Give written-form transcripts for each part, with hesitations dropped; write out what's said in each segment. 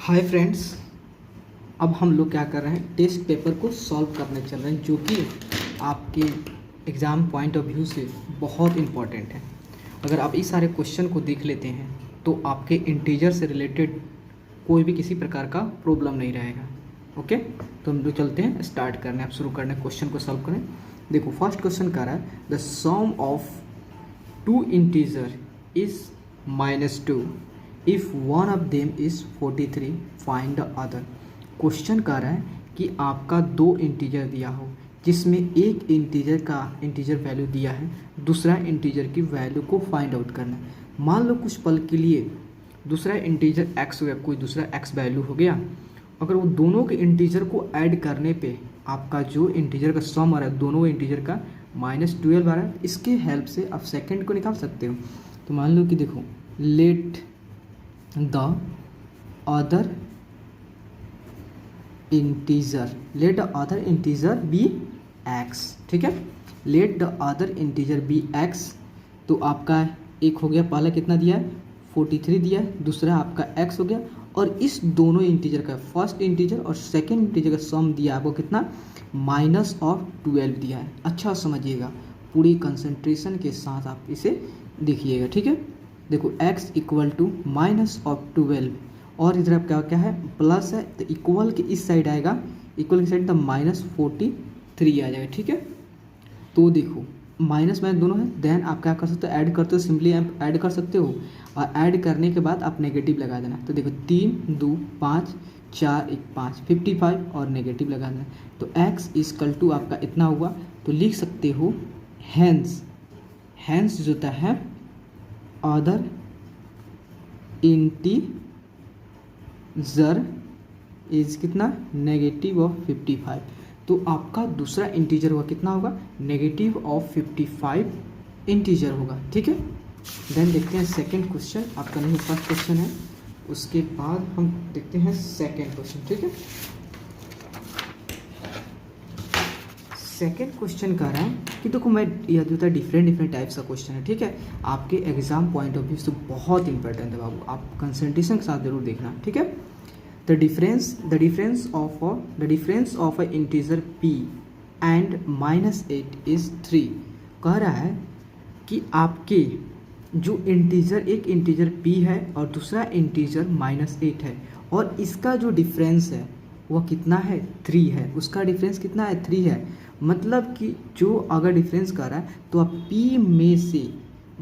Hi friends, अब हम लोग क्या कर रहे हैं, टेस्ट पेपर को सॉल्व करने चल रहे हैं, जो कि आपके एग्ज़ाम पॉइंट ऑफ व्यू से बहुत इम्पॉर्टेंट है। अगर आप इस सारे क्वेश्चन को देख लेते हैं तो आपके इंटीजर से रिलेटेड कोई भी किसी प्रकार का प्रॉब्लम नहीं रहेगा। ओके, तो हम लोग चलते हैं, स्टार्ट करने, आप शुरू करने, क्वेश्चन को सॉल्व करें। देखो, फर्स्ट क्वेश्चन कह रहा है the sum of two integer is -2 if one of them is 43 find the other. Question कह रहा है कि आपका दो इंटीजर दिया हो जिसमें एक इंटीजर वैल्यू दिया है, दूसरा इंटीजर की वैल्यू को फाइंड आउट करना है। मान लो कुछ पल के लिए दूसरा इंटीजर x हो गया, कोई दूसरा x वैल्यू हो गया। अगर वो दोनों के इंटीजर को ऐड करने पे आपका जो इंटीजर का सम आ रहा है, दोनों इंटीजर का -12 आ रहा है, इसके हेल्प से आप सेकंड को निकाल सकते हो। तो मान लो कि देखो, let the other integer be x। ठीक है, let the other integer be x। तो आपका एक हो गया, पहला कितना दिया है 43 दिया है, दूसरा आपका x हो गया, और इस दोनों इंटीजर का फर्स्ट इंटीजर और सेकेंड इंटीजर का सम दिया है आपको कितना, -12 दिया है। अच्छा समझिएगा, पूरी कंसंट्रेशन के साथ आप इसे देखिएगा। ठीक है, देखो x इक्वल टू -12 और इधर आपका क्या है, प्लस है, तो इक्वल के इस साइड आएगा, इक्वल की साइड तो -43 आ जाएगा। ठीक है, तो देखो माइनस माइनस दोनों है, देन आप क्या कर सकते हो, ऐड करते हो, सिंपली आप ऐड कर सकते हो, और ऐड करने के बाद आप नेगेटिव लगा देना। तो देखो 3 2 5 4 1 5 55 और नेगेटिव लगा देना। तो x इक्वल टू आपका इतना हुआ, तो लिख सकते हो हैंस जो होता है अदर इंटीजर इज कितना, -55। तो आपका दूसरा इंटीजर होगा कितना होगा, -55 इंटीजर होगा। ठीक है, देन देखते हैं सेकंड क्वेश्चन, आपका नहीं फर्स्ट क्वेश्चन है, उसके बाद हम देखते हैं सेकंड क्वेश्चन। ठीक है, सेकेंड क्वेश्चन कह रहा है कि देखो, मैं यह जो था डिफरेंट टाइप्स का क्वेश्चन है। ठीक है, आपके एग्जाम पॉइंट ऑफ व्यू से बहुत इंपॉर्टेंट है बाबू, आप कंसंट्रेशन के साथ जरूर देखना। ठीक है, the difference of a integer p and -8 is 3। कह रहा है कि आपके जो इंटीजर, एक इंटीजर p है और दूसरा इंटीजर -8 है, और इसका जो डिफरेंस है वह कितना है, 3 है। उसका डिफरेंस कितना है, 3 है। मतलब कि जो अगर डिफरेंस कर रहा है तो आप p में से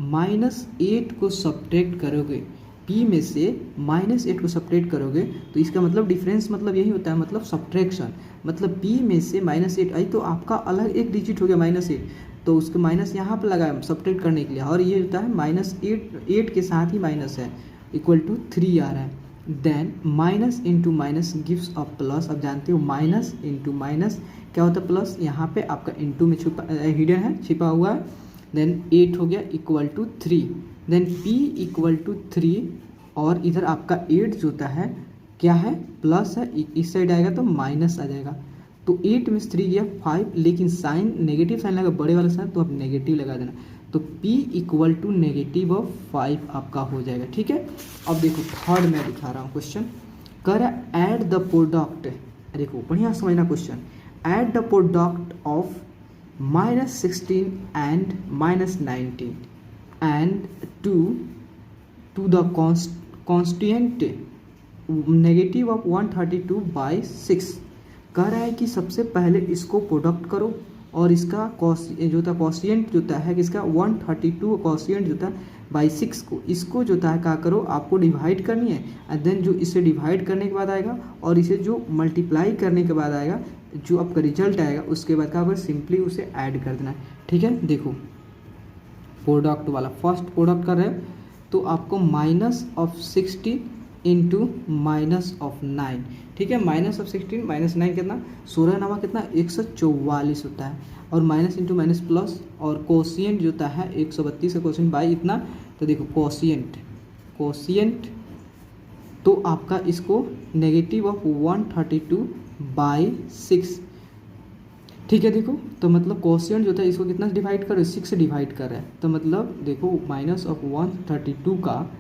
-8 को सब्ट्रैक्ट करोगे, p में से -8 को सब्ट्रैक्ट करोगे, तो इसका मतलब डिफरेंस मतलब यही होता है, मतलब सब्ट्रैक्शन। मतलब p में से -8 आई तो आपका अलग एक डिजिट हो गया -8, तो उसके माइनस यहाँ पर लगाया सब्ट्रैक्ट करने के लिए, और ये होता है -8 के साथ ही माइनस है, इक्वल टू 3 आ रहा है। Then minus into minus gives a plus. अब जानते हो माइनस इंटू माइनस क्या होता है, प्लस। यहाँ पे आपका इंटू में छुपा हिडन है, छिपा हुआ है। देन 8 हो गया equal to 3, then p equal to 3, और इधर आपका 8 जो होता है क्या है, प्लस है, इस साइड आएगा तो माइनस आ जाएगा। तो 8 में 3 गया 5, लेकिन साइन नेगेटिव साइन लगा, बड़े वाला साइन, तो आप नेगेटिव लगा देना। तो p इक्वल टू -5 आपका हो जाएगा। ठीक है, अब देखो थर्ड मैं दिखा रहा हूँ क्वेश्चन, कर ऐड द प्रोडक्ट। देखो बढ़िया समझना question, add the product of -16 and -19 and to the constant -132/6। कह रहा है कि सबसे पहले इसको प्रोडक्ट करो, और इसका जो था कॉन्स्टेंट जो होता है किसका, 132 कॉन्स्टेंट जो था बाई 6 को, इसको जो था क्या करो, आपको डिवाइड करनी है, एंड देन जो इसे डिवाइड करने के बाद आएगा और इसे जो मल्टीप्लाई करने के बाद आएगा, जो आपका रिजल्ट आएगा, उसके बाद क्या होगा, सिंपली उसे ऐड कर देना है। ठीक है, देखो प्रोडक्ट वाला फर्स्ट प्रोडक्ट कर रहे हैं, तो आपको -16 इंटू -9। ठीक है, -16 -9 कितना, 16 नवा कितना, 144 होता है, और माइनस इंटू माइनस प्लस, और कोशिएंट जो होता है 132 का कोशिएंट बाई इतना। तो देखो कोशिएंट तो आपका इसको -132/6। ठीक है, देखो तो मतलब कोशिएंट जो था इसको कितना डिवाइड कर रहे, 6 से डिवाइड कर रहा है, तो मतलब देखो -132 का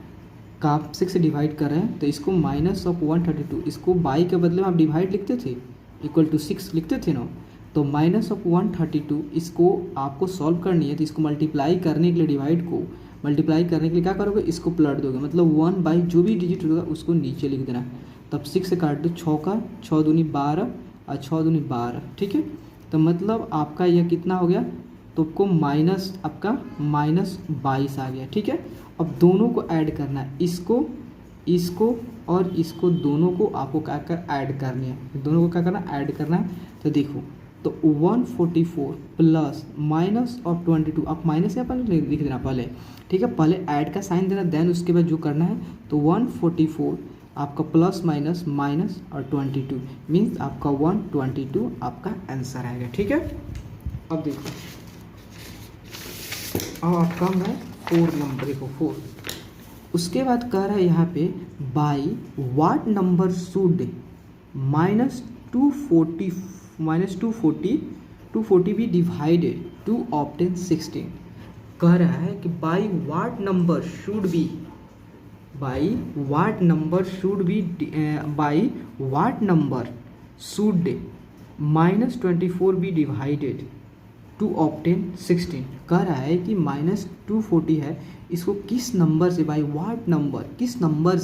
का आप 6 से डिवाइड कर रहे हैं तो इसको माइनस ऑफ 132, इसको बाई के बदले में आप डिवाइड लिखते थे, इक्वल टू 6 लिखते थे ना, तो माइनस ऑफ 132 इसको आपको सॉल्व करनी है, तो इसको मल्टीप्लाई करने के लिए डिवाइड को मल्टीप्लाई करने के लिए क्या करोगे, इसको पलट दोगे, मतलब 1 बाई जो भी डिजिट होगा उसको नीचे लिख देना। तब 6 से काट दो, 6 का 6 दूनी 12 और 6 दूनी 12, ठीक है। तो मतलब आपका यह कितना हो गया, तो आपको माइनस आपका -22 आ गया, ठीक है। अब दोनों को ऐड करना है, इसको और इसको दोनों को आपको क्या कर ऐड करनी है, दोनों को क्या करना ऐड करना है। तो देखो, तो 144 प्लस माइनस ऑफ 22, आप माइनस यहाँ पर लिख देना पहले, ठीक है, पहले ऐड का साइन देना, देन उसके बाद जो करना है, तो 144 आपका प्लस माइनस माइनस और 22 मीन्स आपका 122 आपका आंसर आएगा, ठीक है। अब देखो, अब आपका है 4 नंबर, देखो 4, उसके बाद कह रहा है यहाँ पे बाई व्हाट नंबर शुड -240 भी डिवाइडेड टू ऑब्टेन 16। कह रहा है कि by what number should be -24 be divided to obtain 16। कह रहा है कि -240 है, इसको किस नंबर से, बाई व्हाट नंबर, किस नंबर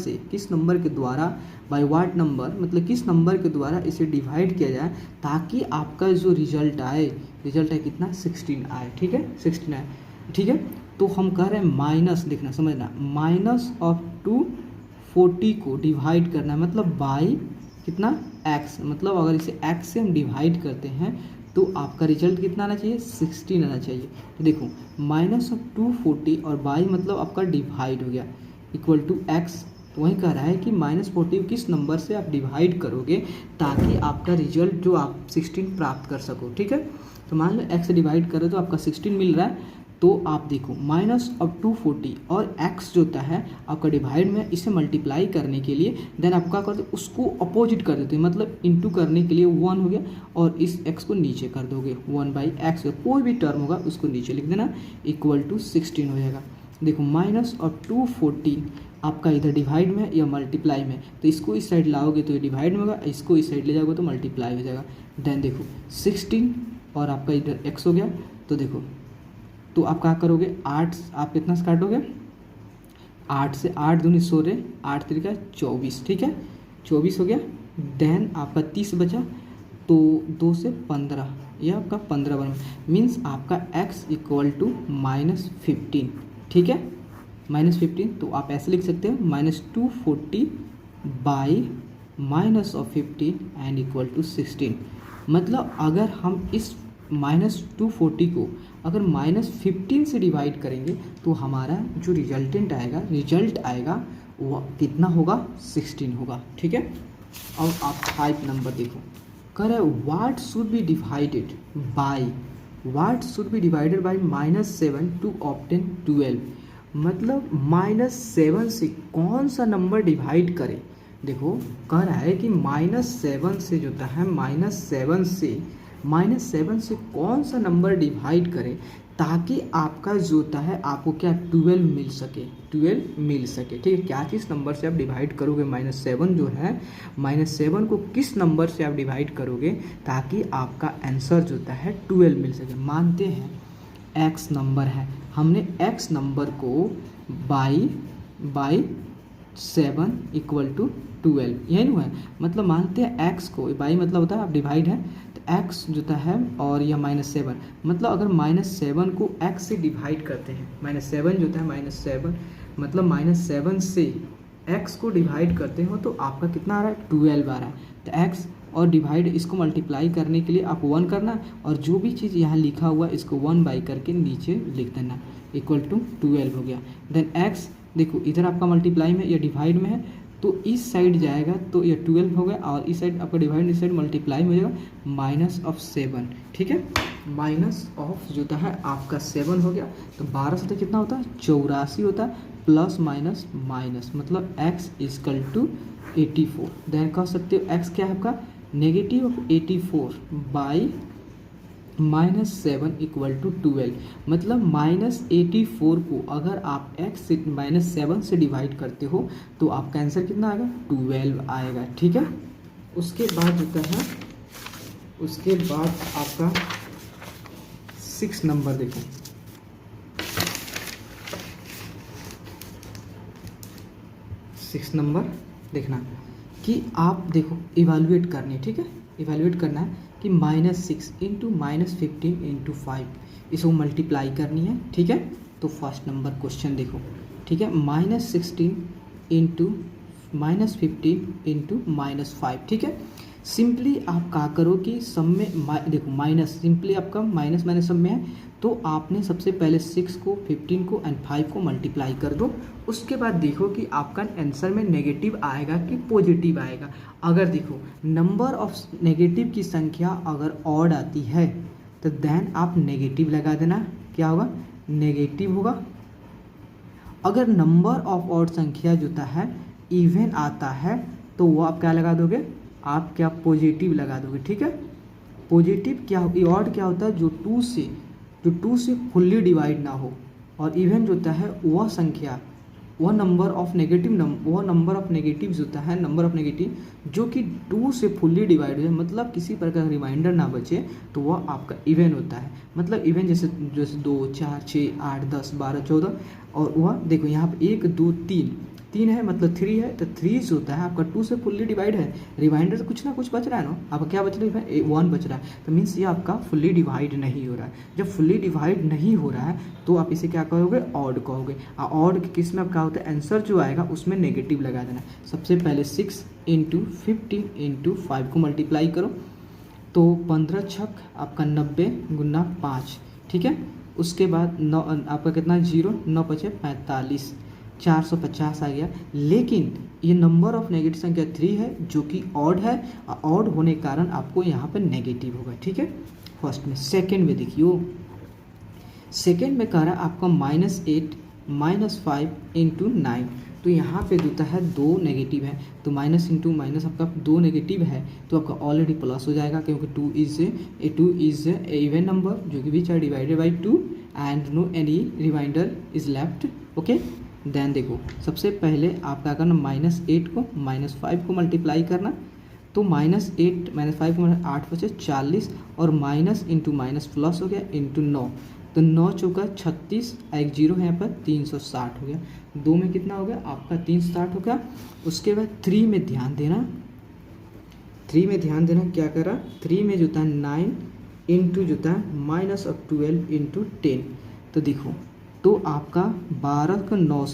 के द्वारा, बाई व्हाट नंबर मतलब किस नंबर के द्वारा इसे डिवाइड किया जाए ताकि आपका जो रिजल्ट आए कितना 16 आए, ठीक है, 16 आए, ठीक है। तो हम कह रहे हैं माइनस, देखना समझना, माइनस ऑफ 240 को डिवाइड करना है, मतलब बाई कितना x, मतलब अगर इसे x से हम डिवाइड करते हैं तो आपका रिजल्ट कितना आना चाहिए, 16 आना चाहिए। तो देखो माइनस ऑफ 240 और बाई मतलब आपका डिवाइड हो गया इक्वल टू x। तो वही कह रहा है कि -40 किस नंबर से आप डिवाइड करोगे ताकि आपका रिजल्ट जो आप 16 प्राप्त कर सको, ठीक है। तो मान लो x से डिवाइड करो तो आपका 16 मिल रहा है, तो आप देखो माइनस ऑफ 240 और x जो होता है आपका डिवाइड में, इसे मल्टीप्लाई करने के लिए देन आप क्या करते हो, उसको अपोजिट कर देते हैं, मतलब इंटू करने के लिए 1 हो गया और इस x को नीचे कर दोगे, 1/x कोई भी टर्म होगा उसको नीचे लिख देना, इक्वल टू 16 हो जाएगा। देखो माइनस ऑफ 240 आपका इधर डिवाइड में या मल्टीप्लाई में, तो इसको इस साइड लाओगे तो ये डिवाइड में होगा, इसको इस साइड ले जाओगे तो मल्टीप्लाई हो जाएगा। देन देखो 16 और आपका इधर x हो गया, तो देखो तो आप क्या करोगे, 8 आप कितना से काटोगे, 8 से 8 दूनी 16, 8 तरीका 24, ठीक है, 24 हो गया। देन आपका 30 बचा, तो 2 से 15, यह आपका 15 बना, मीन्स आपका x इक्वल टू -15, ठीक है, -15। तो आप ऐसे लिख सकते हो -240 बाई -15 एंड इक्वल टू 16। मतलब अगर हम इस -240 को अगर -15 से डिवाइड करेंगे तो हमारा जो रिजल्ट आएगा वो कितना होगा, 16 होगा, ठीक है। अब आप 5 नंबर देखो, कह रहे हैं what should be divided by -7 to obtain 12। मतलब -7 से कौन सा नंबर डिवाइड करें। देखो कह रहा है कि -7 से जो होता है, -7 से कौन सा नंबर डिवाइड करें ताकि आपका जो होता है आपको क्या 12 मिल सके, ठीक है। क्या किस नंबर से आप डिवाइड करोगे, -7 जो है, -7 को किस नंबर से आप डिवाइड करोगे ताकि आपका आंसर जो होता है 12 मिल सके। मानते हैं x नंबर है, हमने x नंबर को बाई 7 इक्वल टू 12, यही नहीं हुआ है। मतलब मानते हैं x को, बाई मतलब होता है आप डिवाइड है, तो x जो होता है और यह -7, मतलब अगर -7 को x से डिवाइड करते हैं, -7 जो होता है -7 मतलब -7 से x को डिवाइड करते हो तो आपका कितना आ रहा है, 12 आ रहा है। तो x और डिवाइड इसको मल्टीप्लाई करने के लिए आप 1 करना, और जो भी चीज़ यहाँ लिखा हुआ है इसको 1 बाई करके नीचे लिख देना, इक्वल टू 12 हो गया। देन x देखो इधर आपका मल्टीप्लाई में या डिवाइड में है तो इस साइड जाएगा तो ये 12 हो गया, और इस साइड आपका डिवाइड, इस साइड मल्टीप्लाई में हो जाएगा -7, ठीक है। माइनस ऑफ जो होता है आपका 7 हो गया, तो 12 से तो कितना होता है, 84 होता है, प्लस माइनस माइनस, मतलब x इक्वल टू 84। देन कह सकते हो x क्या है आपका, -84 बाई -7 इक्वल टू 12, मतलब -84 को अगर आप x से -7 से डिवाइड करते हो तो आपका आंसर कितना आएगा, 12 आएगा। ठीक है, उसके बाद होता है, उसके बाद आपका 6 नंबर देखो, 6 नंबर देखना कि आप देखो इवेलुएट करनी है। ठीक है, इवेलुएट करना है कि -6 इंटू -15 इंटू 5 इसको मल्टीप्लाई करनी है। ठीक है, तो फर्स्ट नंबर क्वेश्चन देखो। ठीक है, -16 इंटू -15 इंटू -5। ठीक है, सिंपली आप क्या करो कि सब में देखो माइनस, सिंपली आपका माइनस माइनस सब में है, तो आपने सबसे पहले 6 को 15 को एंड 5 को मल्टीप्लाई कर दो। उसके बाद देखो कि आपका आंसर में नेगेटिव आएगा कि पॉजिटिव आएगा। अगर देखो नंबर ऑफ नेगेटिव की संख्या अगर ऑड आती है तो देन आप नेगेटिव लगा देना, क्या होगा, नेगेटिव होगा। अगर नंबर ऑफ ऑड संख्या जो है इवन आता है तो वो आप क्या लगा दोगे, आप क्या पॉजिटिव लगा दोगे। ठीक है, पॉजिटिव क्या हो, ऑड क्या होता है, जो 2 से फुल्ली डिवाइड ना हो, और इवन जो होता है वह संख्या, वह नंबर ऑफ नेगेटिव होता है, नंबर ऑफ नेगेटिव जो कि 2 से फुल्ली डिवाइड हो जाए, मतलब किसी प्रकार का रिमाइंडर ना बचे, तो वह आपका इवन होता है। मतलब इवन जैसे 2, 4, 6, 8, 10, 12, 14, और वह देखो यहाँ पर 1, 2, 3 है, मतलब 3 है, तो 3 जो होता है आपका 2 से फुल्ली डिवाइड है, रिमाइंडर तो कुछ ना कुछ बच रहा है ना, आपका क्या बच रहा है, 1 बच रहा है, तो मीन्स ये आपका फुल्ली डिवाइड नहीं हो रहा है। जब फुल्ली डिवाइड नहीं हो रहा है तो आप इसे क्या कहोगे, ऑड कहोगे। ऑड किस में क्या होता है, आंसर जो आएगा उसमें नेगेटिव लगा देना। सबसे पहले 6 इंटू 15 इंटू 5 को मल्टीप्लाई करो, तो 15 छक आपका 90 गुना 5। ठीक है, उसके बाद 9 आपका कितना, 0, 9 पचे 45, 450 आ गया। लेकिन ये नंबर ऑफ नेगेटिव संख्या 3 है जो कि ऑड है, ऑड होने के कारण आपको यहाँ पर नेगेटिव होगा। ठीक है, फर्स्ट में। सेकंड में देखियो, सेकंड में कह रहा है आपका -8 -5 इंटू 9, तो यहाँ पे देता है 2 नेगेटिव है, तो माइनस इंटू माइनस आपका 2 नेगेटिव है तो आपका ऑलरेडी प्लस हो जाएगा, क्योंकि 2 इज ए इवन नंबर जो कि which are divided by 2 and no any remainder is left. Okay, then देखो सबसे पहले आप क्या करना, -8 को -5 को मल्टीप्लाई करना, तो -8 -5 को 8 बचे 40, और माइनस इंटू माइनस प्लस हो गया इंटू 9, तो 9 चौका 36, एक 0 है यहाँ पर, 360 हो गया। 2 में कितना हो गया आपका, 360 हो गया। उसके बाद 3 में ध्यान देना, 3 में ध्यान देना क्या करा, 3 में जो था 9 इंटू जो था -12 इंटू 10, तो देखो तो आपका 12 को 9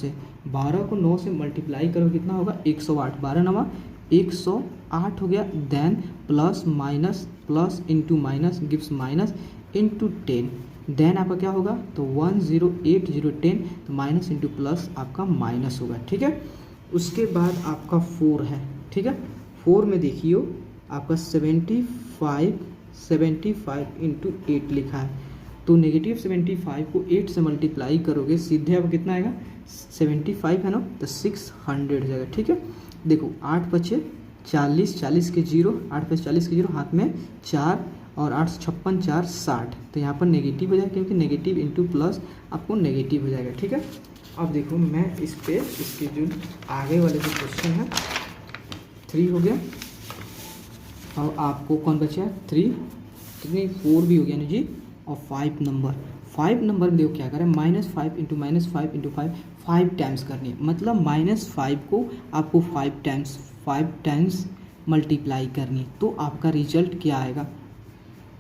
से मल्टीप्लाई करो, कितना होगा 108, 12 नवा 108 हो गया। Then plus minus, plus into minus gives minus into 10, then आपका क्या होगा, तो 108010, तो माइनस इंटू प्लस आपका माइनस होगा। ठीक है, उसके बाद आपका 4 है। ठीक है, 4 में देखियो आपका 75 इंटू 8 लिखा है, तो -75 को 8 से मल्टीप्लाई करोगे, सीधे अब कितना आएगा, 75 है ना, तो 600 हो जाएगा। ठीक है, देखो 8 बचे 40, 40 के 0, 8 बचे 40 के 0, हाथ में 4, और 8 56 4 60, तो यहाँ पर नेगेटिव हो जाएगा, क्योंकि नेगेटिव इंटू प्लस आपको नेगेटिव हो जाएगा। ठीक है, अब देखो मैं इस पे इसके जो आगे वाले जो क्वेश्चन है 3 हो गया, और आपको कौन बचा, 3 कितनी 4 भी हो गया ना जी, और 5 नंबर में देखो क्या करें, -5 इंटू -5 इंटू 5 टाइम्स करनी है, मतलब -5 को आपको 5 टाइम्स मल्टीप्लाई करनी है, तो आपका रिजल्ट क्या आएगा,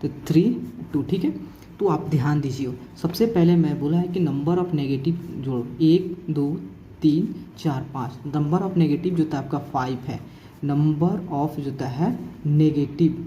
तो 3 2। ठीक है, तो आप ध्यान दीजिए, सबसे पहले मैं बोला है कि नंबर ऑफ नेगेटिव जोड़ो, 1 2 3 4 5, नंबर ऑफ नेगेटिव जो था आपका 5 है, नंबर ऑफ जो है नेगेटिव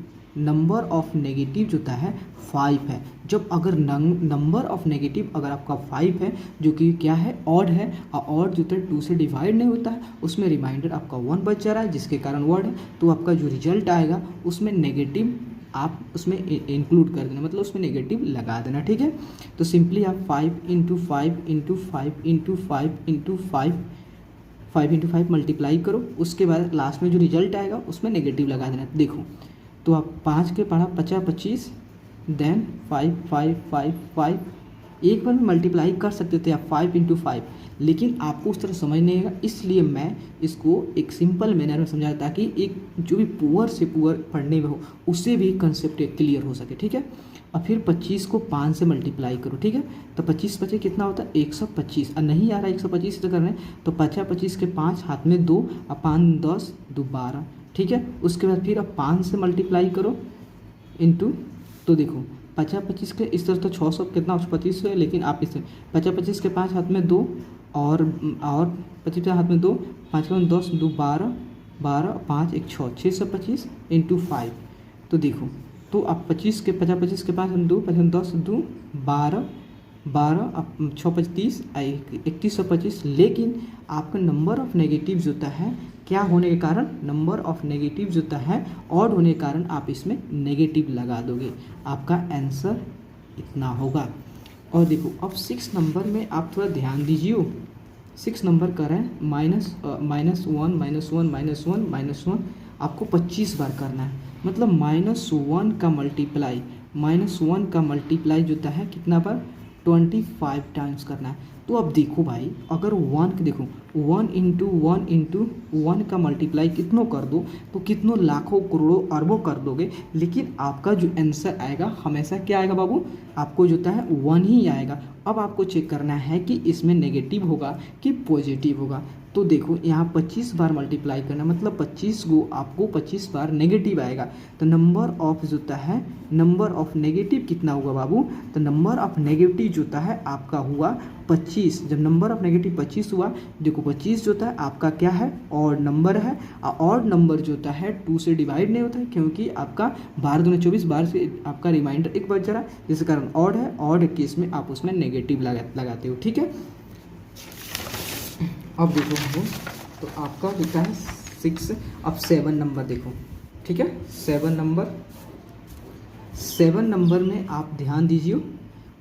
जो है 5 है। जब अगर नंबर ऑफ नेगेटिव अगर आपका 5 है जो कि क्या है, ऑड है, और ऑड जो है 2 से डिवाइड नहीं होता है, उसमें रिमाइंडर आपका 1 बच जा रहा है, जिसके कारण वर्ड है, तो आपका जो रिजल्ट आएगा उसमें नेगेटिव आप उसमें इंक्लूड कर देना, मतलब उसमें नेगेटिव लगा देना। ठीक है, तो सिंपली आप 5 into 5 into 5 into 5 into 5 into 5 multiply करो, उसके बाद लास्ट में जो रिजल्ट आएगा उसमें नेगेटिव लगा देना। देखो तो आप 5 के पढ़ा 50 25 देन 5 5 5 5 एक बार में मल्टीप्लाई कर सकते थे आप 5 इंटू 5, लेकिन आपको उस तरह समझ नहीं आएगा, इसलिए मैं इसको एक सिंपल मैनर में समझाया ताकि एक जो भी पुअर से पुअर पढ़ने में हो उससे भी कंसेप्ट क्लियर हो सके, ठीक है। और फिर 25 को 5 से मल्टीप्लाई करो, ठीक है। तो 25 25 कितना होता है 125, और नहीं आ रहा 125 से करना है तो 50 25 के 5 हाथ में 2 और 5 10 2 12, ठीक है। उसके बाद फिर अब 5 से मल्टीप्लाई करो इंटू, तो देखो 50 25 के इस तरह तो 600 कितना 25 है, लेकिन आप इसे 50 25 के 5 हाथ में 2 और 25 हाथ में 2 5 के 10 2 12 12 5 1 6 625 इंटू 5, तो देखो तो आप 25 के 50 25 के 5 हम 2 5 10 2 12 12 अब 6 25 3125, लेकिन आपका नंबर ऑफ नेगेटिव्स होता है क्या होने के कारण, नंबर ऑफ नेगेटिव्स होता है ऑड होने के कारण आप इसमें नेगेटिव लगा दोगे, आपका आंसर इतना होगा। और देखो अब 6 नंबर में आप थोड़ा ध्यान दीजिए, 6 नंबर का है -1 आपको 25 बार करना है, मतलब -1 का मल्टीप्लाई जो होता है कितना बार 25 टाइम्स करना है। तो अब देखो भाई अगर 1 देखो 1 इंटू 1 का मल्टीप्लाई कितनों कर दो तो कितनों लाखों करोड़ों अरबों कर दोगे, लेकिन आपका जो आंसर आएगा हमेशा क्या आएगा बाबू, आपको जो होता है 1 ही आएगा। अब आपको चेक करना है कि इसमें नेगेटिव होगा कि पॉजिटिव होगा। तो देखो यहाँ 25 बार मल्टीप्लाई करना मतलब 25 को आपको 25 बार नेगेटिव आएगा, तो नंबर ऑफ जो होता है नंबर ऑफ नेगेटिव कितना होगा बाबू, तो नंबर ऑफ नेगेटिव जो होता है आपका हुआ 25। जब नंबर ऑफ नेगेटिव 25 हुआ, देखो 25 जो होता है आपका क्या है ऑड नंबर है, और ऑड नंबर जो होता है 2 से डिवाइड नहीं होता है क्योंकि आपका 12 दूनी 24 12 से आपका रिमाइंडर 1 बच जा रहा है, जिसके कारण ऑड है, ऑड केस में आप उसमें नेगेटिव लगाते हो, ठीक है। अब देखो हमको तो आपका लिखा है 6, अब 7 नंबर देखो, ठीक है। 7 नंबर में आप ध्यान दीजिए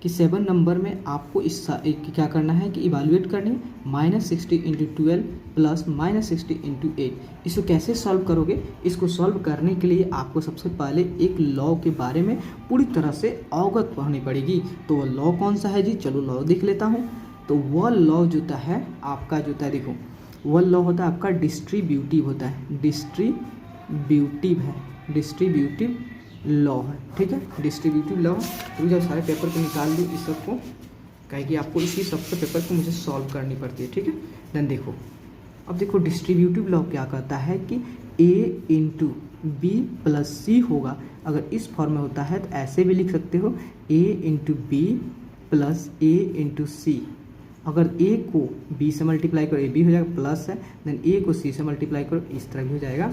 कि 7 नंबर में आपको इस क्या करना है कि इवैल्यूएट करनी है -60 इंटू 12 प्लस -60 इंटू 8। इसको कैसे सॉल्व करोगे, इसको सॉल्व करने के लिए आपको सबसे पहले एक लॉ के बारे में पूरी तरह से अवगत होनी पड़ेगी। तो वो लॉ कौन सा है जी, चलो लॉ देख लेता हूँ। तो वह लॉ जो होता है आपका जो होता है देखो वह लॉ होता है आपका डिस्ट्रीब्यूटिव होता है, डिस्ट्रीब्यूटिव लॉ है, ठीक है। डिस्ट्रीब्यूटिव लॉ तो जब सारे पेपर को निकाल दी इस सबको, कहे कि आपको इसी सबसे पेपर को मुझे सॉल्व करनी पड़ती है, ठीक है। देन देखो अब देखो डिस्ट्रीब्यूटिव लॉ क्या कहता है कि a इंटू बी प्लस सी होगा। अगर इस फॉर्म में होता है तो ऐसे भी लिख सकते हो a into B plus a into C. अगर a को b से मल्टीप्लाई करो a b हो जाएगा प्लस है, देन a को c से मल्टीप्लाई करो इस तरह भी हो जाएगा।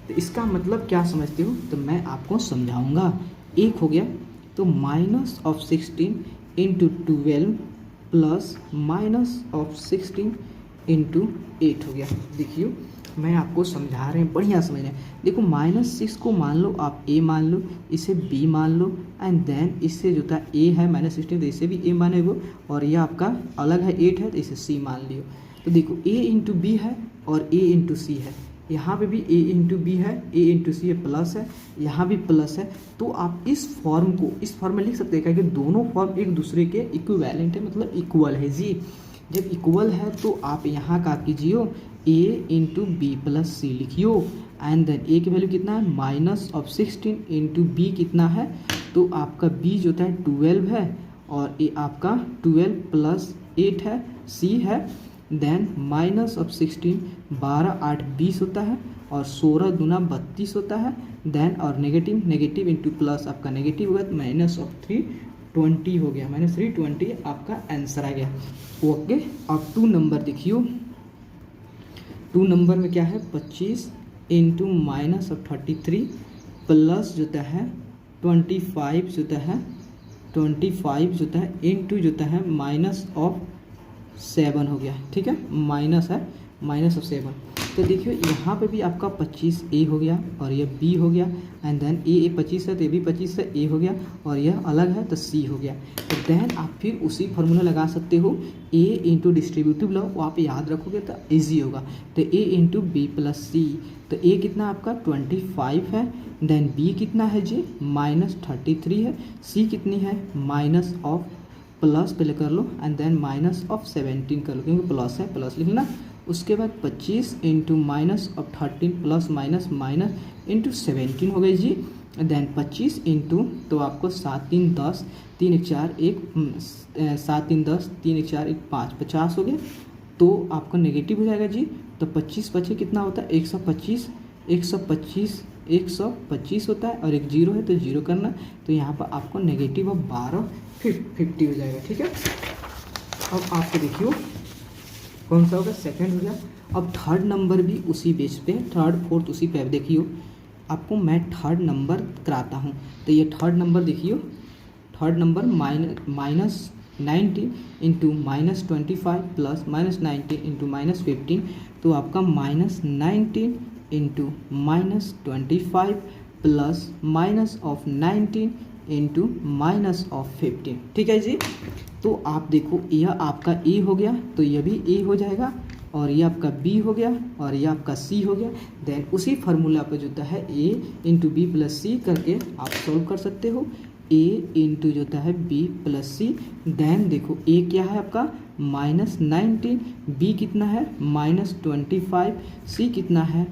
तो इसका मतलब क्या समझते हो, तो मैं आपको समझाऊंगा। एक हो गया तो -16 इंटू 12 प्लस -16 इंटू 8 हो गया। देखिए मैं आपको समझा रहे हैं, बढ़िया समझ रहे हैं। देखो -6 को मान लो आप a मान लो, इसे b मान लो, एंड देन इससे जो था a है -16 तो इसे भी a मानेगो, और यह आपका अलग है 8 है तो इसे c मान लियो। तो देखो a इंटू बी है और a इंटू सी है, यहाँ पे भी a इंटू बी है, a इंटू सी है प्लस है, यहाँ भी प्लस है। तो आप इस फॉर्म को इस फॉर्म में लिख सकते हैं कि दोनों फॉर्म एक दूसरे के इक्विवेलेंट है, मतलब इक्वल है जी। जब इक्वल है तो आप यहाँ का कीजिए a इंटू बी प्लस सी लिखियो, एंड देन a की वैल्यू कितना है -16 इंटू बी कितना है, तो आपका b जो होता है 12 है, और a आपका 12 प्लस 8 है, c है, देन -16 12 8 20 होता है, और 16 दूना 32 होता है, देन और नेगेटिव इंटू प्लस आपका नेगेटिव होगा तो -320 हो गया, -320 आपका आंसर आ गया। ओके अब 2 नंबर देखियो, 2 नंबर में क्या है 25 इंटू -33 प्लस जो होता है 25 जो होता है 25 जो होता है इंटू जो होता है -7 हो गया, ठीक है, माइनस है -7। तो देखिए यहाँ पे भी आपका 25 ए हो गया और यह बी हो गया, एंड देन ए 25 है तो ये भी 25 है, ए हो गया, और यह अलग है तो सी हो गया। तो देन आप फिर उसी फार्मूला लगा सकते हो, ए इंटू डिस्ट्रीब्यूटिव लॉ, वो आप याद रखोगे तो ईजी होगा। तो ए इंटू बी प्लस सी, तो ए कितना आपका 25 है, देन बी कितना है जी -33 है, सी कितनी है माइनस ऑफ प्लस पहले कर लो एंड देन माइनस ऑफ 17 कर लो, क्योंकि प्लस है प्लस लिखना। उसके बाद 25 into minus of 13 plus minus minus into 17 हो गई जी। देन 25 इंटू, तो आपको 7 3 10, 3 1 4 1 7 3 10, 3 1 4 1 5, 50 हो गया। तो आपका नेगेटिव हो जाएगा जी। तो 25 बचे कितना होता है 125, 125 होता है, और एक जीरो है तो जीरो करना। तो यहाँ पर आपको नेगेटिव ऑफ 12 50 हो जाएगा, ठीक है। अब आपको देखियो कौन सा होगा, सेकंड हो गया। अब थर्ड नंबर भी उसी बेस पे, थर्ड फोर्थ उसी पे। देखियो आपको मैं थर्ड नंबर कराता हूँ। तो ये थर्ड नंबर देखियो, third number minus 19 into -25 plus -19 into -15, तो आपका -19 into -25 plus minus of 19 into minus of 15, ठीक है जी। तो आप देखो यह आपका ए हो गया, तो यह भी ए हो जाएगा, और ये आपका बी हो गया, और ये आपका सी हो गया। देन उसी फार्मूला पर जो है ए इंटू बी प्लस सी करके आप सॉल्व कर सकते हो। ए इंटू जो है बी प्लस सी, देन देखो ए क्या है आपका -19, बी कितना है -25, सी कितना है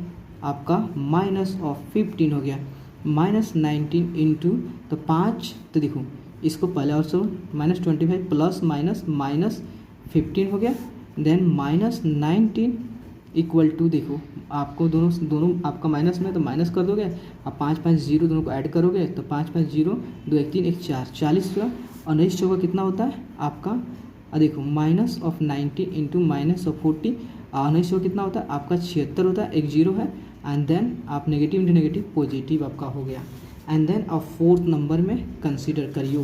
आपका माइनस ऑफ 15 हो गया। -19 इंटू तो 5, तो देखो इसको पहले और सो -25 प्लस माइनस -15 हो गया। देन -19 इक्वल टू, देखो आपको दोनों आपका माइनस में तो माइनस कर दोगे, आप 5 5 0 दोनों को ऐड करोगे तो 5 5 0 2 1 3 1 4 40 का, और 19 चौका कितना होता है आपका, देखो minus of 19 into minus of 40, 19 चौका कितना होता है आपका 76 होता है, एक जीरो है, एंड देन आप नेगेटिव इंटू नेगेटिव पॉजिटिव आपका हो गया। एंड देन आप फोर्थ नंबर में कंसीडर करियो।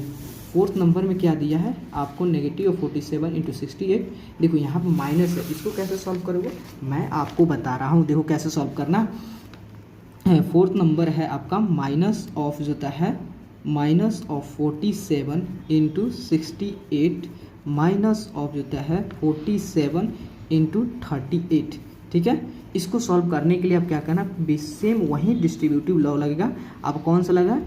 फोर्थ नंबर में क्या दिया है आपको, नेगेटिव 47 इंटू 68। देखो यहाँ पर माइनस है, इसको कैसे सॉल्व करोगे मैं आपको बता रहा हूँ, देखो कैसे सॉल्व करना है। फोर्थ नंबर है आपका माइनस ऑफ जो है minus of 47 into 68 minus of जो है 47 इंटू 38, ठीक है। इसको सॉल्व करने के लिए आप क्या करना, सेम वही डिस्ट्रीब्यूटिव लॉ लगेगा। आप कौन सा लगा,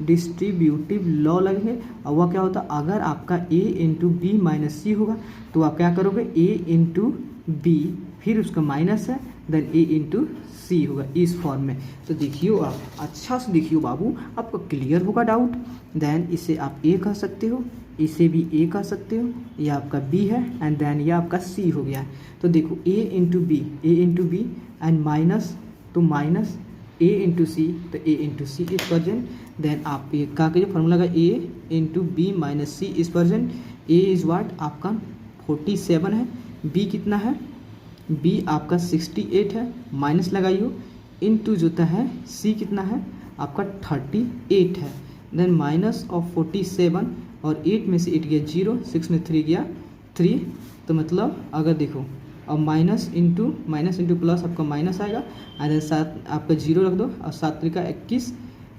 डिस्ट्रीब्यूटिव लॉ लगेंगे। और वह क्या होता है, अगर आपका a इंटू बी माइनस सी होगा तो आप क्या करोगे a इंटू बी, फिर उसका माइनस है, देन a इंटू सी होगा इस फॉर्म में। तो देखियो आप अच्छा से देखियो बाबू, आपको क्लियर होगा डाउट। देन इसे आप a कह सकते हो, इसे भी a कह सकते हो, यह आपका b है, एंड देन यह आपका c हो गया। तो देखो a into B and minus, तो माइनस a इंटू सी, तो a इंटू सी इस परसेंट। देन आप ये का जो फॉर्मूला का a इंटू बी माइनस सी इस परसेंट। a इज वाट आपका 47 है, b कितना है, b आपका 68 है, माइनस लगाइयो, इंटू जो है c कितना है आपका 38 है। देन माइनस ऑफ 47, और 8 में से 8 गया 0, 6 में 3 गया 3, तो मतलब अगर देखो और माइनस इंटू प्लस आपका माइनस आएगा, एंड 7 आपका 0 रख दो, और 7 3 का 21,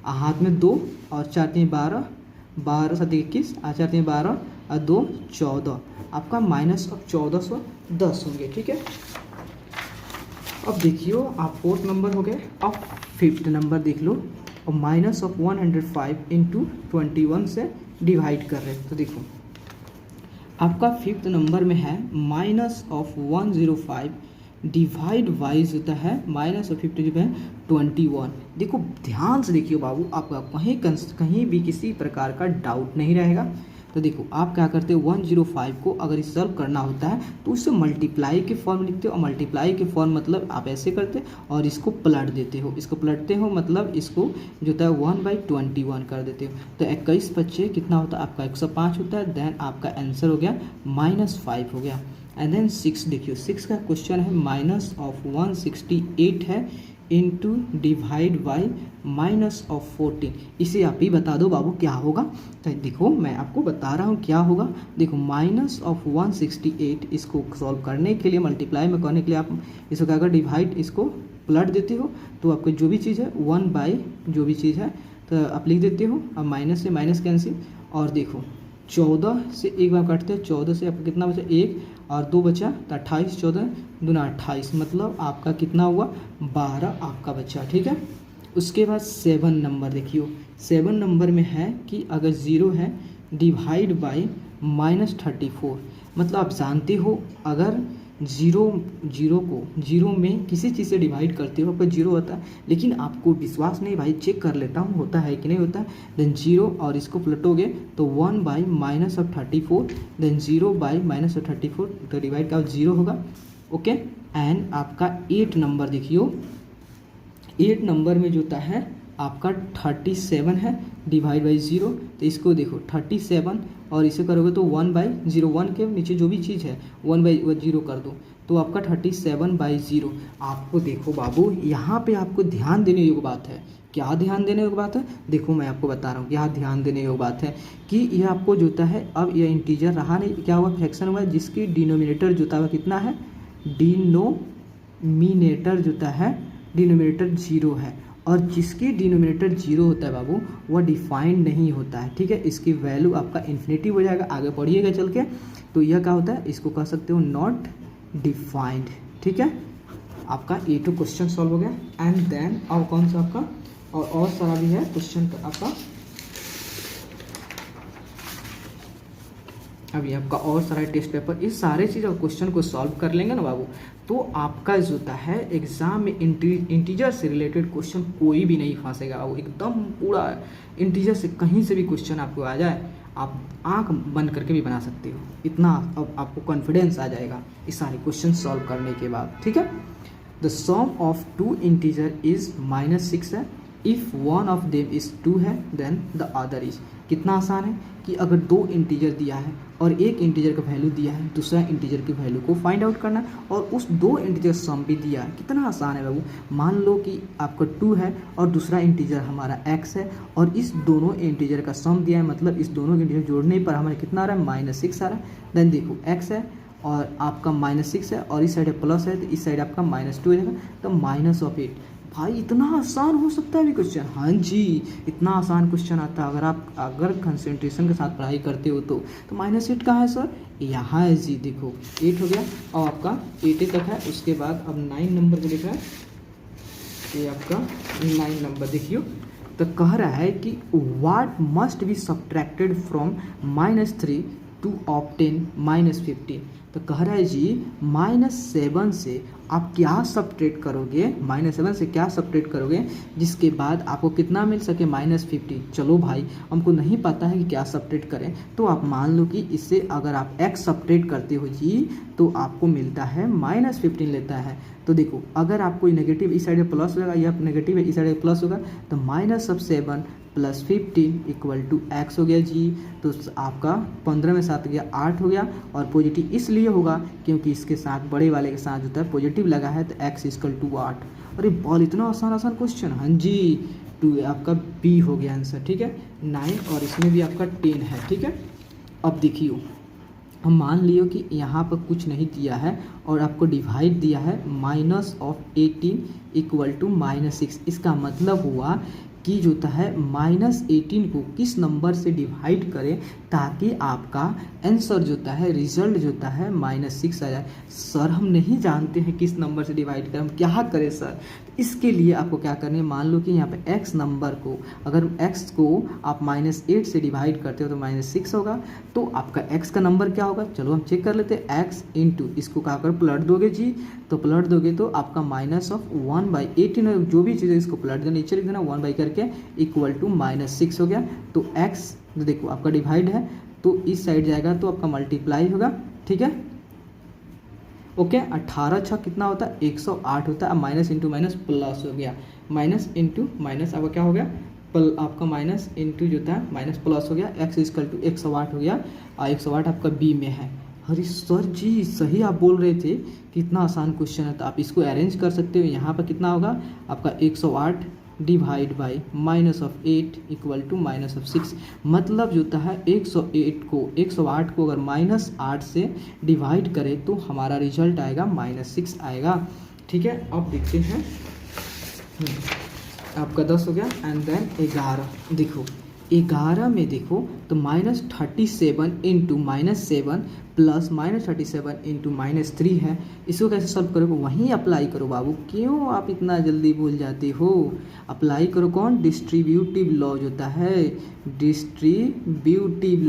हाथ में 2, और 4 3 12, 12 7 21, 4 3 12, और 2 14, आपका माइनस ऑफ 1410 होंगे, ठीक है। अब देखियो आप फोर्थ नंबर हो गए। अब फिफ्थ नंबर देख लो, और माइनस ऑफ 105 इंटू 21 से डिवाइड कर रहे हैं। तो देखो आपका फिफ्थ नंबर में है माइनस ऑफ 105 डिवाइड वाइज होता है माइनस ऑफ 50 जो है 21। देखो ध्यान से देखिए बाबू, आपका कहीं भी किसी प्रकार का डाउट नहीं रहेगा। तो देखो आप क्या करते हो, 105 को अगर इस सॉल्व करना होता है तो उससे मल्टीप्लाई के फॉर्म लिखते हो, और मल्टीप्लाई के फॉर्म मतलब आप ऐसे करते और इसको पलट देते हो, इसको पलटते हो मतलब इसको जो होता है 1/21 कर देते हो। तो 21 बच्चे कितना होता है आपका 105 होता है। देन आपका आंसर हो गया -5 हो गया। एंड देन 6 देखियो, 6 का क्वेश्चन है माइनस ऑफ 168 है इंटू डिवाइड बाई -14। इसे आप ही बता दो बाबू क्या होगा। तो देखो मैं आपको बता रहा हूँ क्या होगा। देखो -168 इसको सॉल्व करने के लिए, मल्टीप्लाई में करने के लिए आप इसको क्या कर डिवाइड, इसको पलट देते हो तो आपको जो भी चीज़ है 1 बाई जो भी चीज़ है तो आप लिख देते हो। अब माइनस से माइनस कैंसिल, और देखो 14 से एक बार काटते हैं, 14 से आपका कितना बचा 1 और 2 बचा तो 28, 14 दूना 28, मतलब आपका कितना हुआ 12 आपका बचा। ठीक है, उसके बाद 7 नंबर देखियो। 7 नंबर में है कि अगर 0 है डिवाइड बाई -34, मतलब आप जानते हो अगर जीरो को जीरो में किसी चीज़ से डिवाइड करते हो आपका 0 होता है, लेकिन आपको विश्वास नहीं भाई, चेक कर लेता हूँ होता है कि नहीं होता है। देन 0 और इसको पलटोगे तो 1 बाई -34, देन 0 बाई -34 तो डिवाइड का 0 होगा। ओके, एंड आपका 8 नंबर देखियो। 8 नंबर में जो होता है आपका 37 है डिवाइड बाई 0, तो इसको देखो 37 और इसे करोगे तो 1 बाई 0, 1 के नीचे जो भी चीज़ है 1 बाई 0 कर दो तो आपका 37 बाई 0। आपको देखो बाबू यहाँ पे आपको ध्यान देने योग्य बात है। क्या ध्यान देने योग्य बात है? देखो मैं आपको बता रहा हूँ क्या ध्यान देने योग्य बात है कि ये आपको जो होता है, अब ये इंटीजर रहा नहीं, क्या हुआ फ्रैक्शन हुआ जिसकी डिनोमिनेटर जो होता है कितना है, डिनोमिनेटर जो होता है डिनोमिनेटर 0 है, और जिसकी डिनोमिनेटर 0 होता है बाबू वह डिफाइंड नहीं होता है। ठीक है, इसकी वैल्यू आपका इन्फिनिटी हो जाएगा। आगे बढ़िएगा चल के तो यह क्या होता है, इसको कह सकते हो नॉट डिफाइंड। ठीक है, आपका A2 क्वेश्चन सॉल्व हो गया। एंड देन अब कौन सा आपका और सारा भी है क्वेश्चन आपका, अभी आपका और सारा टेस्ट पेपर, इस सारे चीज़ और क्वेश्चन को सॉल्व कर लेंगे ना बाबू, तो आपका जो होता है एग्जाम में इंटीजर से रिलेटेड क्वेश्चन कोई भी नहीं फंसेगा बाबू। एकदम पूरा इंटीजर से कहीं से भी क्वेश्चन आपको आ जाए, आप आंख बंद करके भी बना सकते हो, इतना अब आपको कॉन्फिडेंस आ जाएगा इस सारे क्वेश्चन सॉल्व करने के बाद। ठीक है, the sum of 2 integer is -6 है, if one of them is 2 है देन द अदर इज। कितना आसान है कि अगर 2 इंटीजर दिया है और एक इंटीजर का वैल्यू दिया है, दूसरा इंटीजर की वैल्यू को फाइंड आउट करना है, और उस 2 इंटीजर सम भी दिया है। कितना आसान है बाबू। मान लो कि आपका 2 है और दूसरा इंटीजर हमारा x है, और इस दोनों इंटीजर का सम दिया है, मतलब इस दोनों इंटीजर जोड़ने पर हमारे कितना आ रहा है -6 आ रहा है। देन देखो x है और आपका -6 है और इस साइड प्लस है, तो इस साइड आपका -2 हो जाएगा, तो -8। भाई इतना आसान हो सकता है भी क्वेश्चन? हाँ जी, इतना आसान क्वेश्चन आता है अगर कंसंट्रेशन के साथ पढ़ाई करते हो तो -8 कहाँ है सर? यहाँ है जी, देखो 8 हो गया और आपका 8 तक है। उसके बाद अब 9 नंबर को लिखा है, ये आपका 9 नंबर देखियो। तो कह रहा है कि what must be subtracted from -3 to obtain -15। तो कह रहा है जी -7 से आप क्या सब्ट्रैक्ट करोगे, -7 से क्या सब्ट्रैक्ट करोगे जिसके बाद आपको कितना मिल सके -15। चलो भाई हमको नहीं पता है कि क्या सब्ट्रैक्ट करें, तो आप मान लो कि इससे अगर आप x सब्ट्रैक्ट करते हो जी तो आपको मिलता है -15 लेता है। तो देखो अगर आपको नेगेटिव इस साइड प्लस होगा या नेगेटिव इस साइड प्लस होगा, तो -7 + 15 = x हो गया जी। तो आपका 15 में 7 गया 8 हो गया, और पॉजिटिव इसलिए होगा क्योंकि इसके साथ बड़े वाले के साथ जो है पॉजिटिव लगा है, तो x = 8। अरे बॉल इतना आसान क्वेश्चन। हाँ जी, 2 आपका बी हो गया आंसर। ठीक है, 9 और इसमें भी आपका 10 है। ठीक है, अब देखियो हम मान लियो कि यहाँ पर कुछ नहीं दिया है और आपको डिवाइड दिया है -18 = -6। इसका मतलब हुआ कि जो होता है -18 को किस नंबर से डिवाइड करें ताकि आपका आंसर जो होता है, रिजल्ट जो होता है -6 आ जाए। सर हम नहीं जानते हैं किस नंबर से डिवाइड करें, हम क्या करें सर? इसके लिए आपको क्या करना है, मान लो कि यहाँ पे x नंबर को, अगर x को आप -8 से डिवाइड करते हो तो -6 होगा, तो आपका x का नंबर क्या होगा? चलो हम चेक कर लेते हैं। x इंटू इसको क्या कर पलट दोगे जी, तो पलट दोगे तो आपका -1/18 जो भी चीज़ है इसको पलट देना, नीचे लिख देना 1 करके = -6 हो गया। तो x देखो आपका डिवाइड है तो इस साइड जाएगा तो आपका मल्टीप्लाई होगा। ठीक है, ओके 18 छः कितना होता है 108 होता है। अब माइनस इंटू माइनस प्लस हो गया, माइनस इंटू माइनस अब क्या हो गया आपका माइनस इंटू जो था माइनस प्लस हो गया, x = 108 हो गया और 108 आपका बी में है। अरे सर जी सही आप बोल रहे थे, कितना आसान क्वेश्चन है। तो आप इसको अरेंज कर सकते हो। यहाँ पर कितना होगा आपका 108 डिवाइड बाई -8 इक्वल टू -6। मतलब जो होता है 108 को अगर -8 से डिवाइड करें तो हमारा रिजल्ट आएगा -6 आएगा। ठीक है, अब देखते हैं। आपका 10 हो गया एंड देन 11। देखो 11 में देखो तो -37 इंटू -7 प्लस -37 इंटू -3 है। इसको कैसे सॉल्व करोगे? वहीं अप्लाई करो बाबू, क्यों आप इतना जल्दी भूल जाते हो? अप्लाई करो कौन? डिस्ट्रीब्यूटिव लॉ जो होता है, डिस्ट्रीब्यूटिव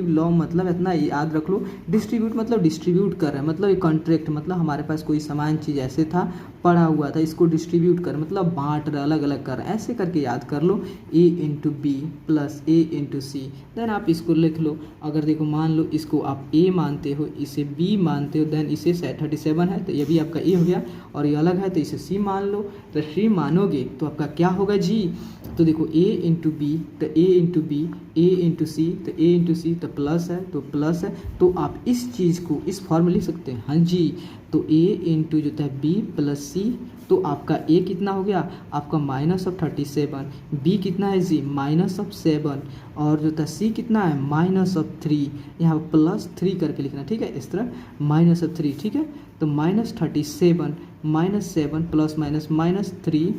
लॉ मतलब इतना याद रख लो। डिस्ट्रीब्यूट मतलब डिस्ट्रीब्यूट कर रहा है, मतलब एक कॉन्ट्रैक्ट, मतलब हमारे पास कोई सामान चीज़ ऐसे था पड़ा हुआ था, इसको डिस्ट्रीब्यूट कर मतलब बांट रहा, अलग अलग कर, ऐसे करके याद कर लो। A into B plus A into C. Then आप इसको लिख लो। अगर देखो मान लो इसको आप A मानते हो, इसे B मानते हो, देन इसे 37 है तो ये भी आपका A हो गया, और ये अलग है तो इसे C मान लो। तो C मानोगे तो आपका क्या होगा जी? तो देखो A इंटू बी तो A into B, A into C तो A इंटू सी, तो प्लस है तो प्लस है। तो आप इस चीज़ को इस फॉर्म में लिख सकते हैं। हाँ जी, तो A इंटू जो है B प्लस सी, तो आपका A कितना हो गया आपका -37, B कितना है जी -7, और जो था C कितना है -3। यहाँ +3 करके लिखना, ठीक है, इस तरह -3। ठीक है, तो -37 -7 प्लस -3,